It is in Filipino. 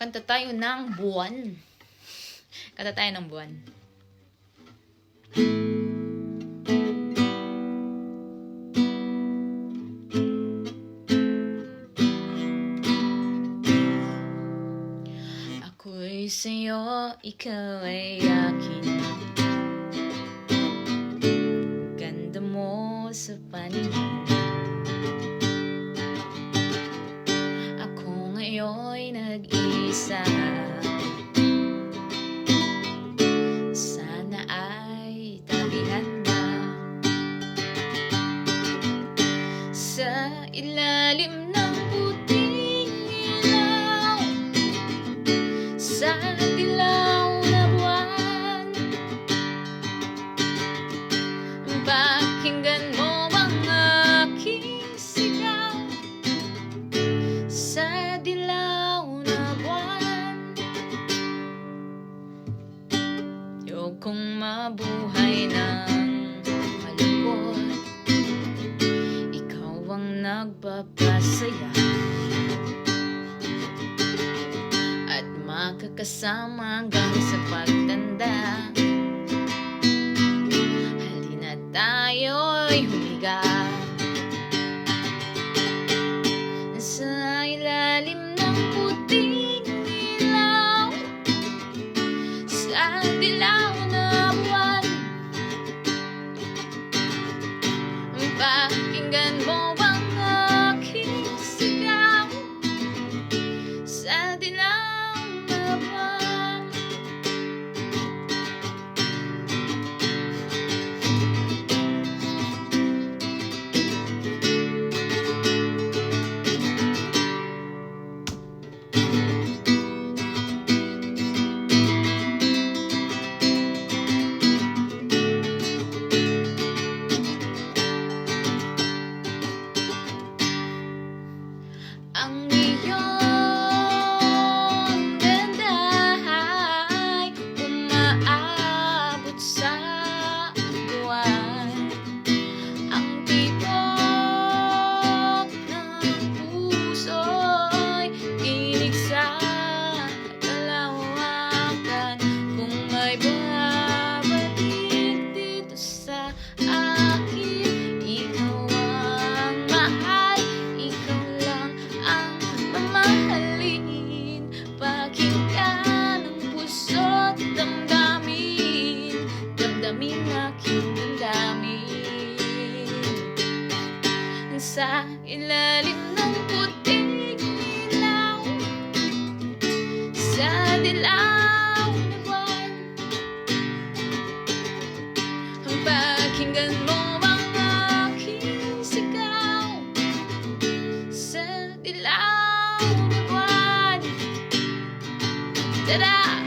Kanta tayo ng buwan. Kanta tayo ng buwan. Ako'y sa'yo, ikaw ay akin. Ganda mo sa paningin. Ako ngayon'y nag-iisa. Sana ay tabihan na sa ilalim ng puting ilaw, sa dilaw na buwan. Pakinggan mo ang aking sigaw sa dilaw na buwan. Ayokong mabuhay ng malungkot, ikaw ang nagpapasaya at makakasama hanggang sa pagtanda. Halina tayo'y humiga sa ilalim ng puting ilaw, sa dilaw na buwan. Pakinggan mo ang aking sigaw sa dilaw na buwan. Ang iyong ganda ay umaabot sa buwan. Ang tibok ng puso'y tinig sa kalawakan. Kung may babalik dito sa akin, ikaw ang mahal, ikaw lang ang mamahalin. Pakinggan ang puso't damdamin, damdamin aking damdamin. Sa ilalim ng puting ilaw, sa dilaw na buwan. Pakinggan mo ang aking sigaw sa dilaw na buwan. Tada!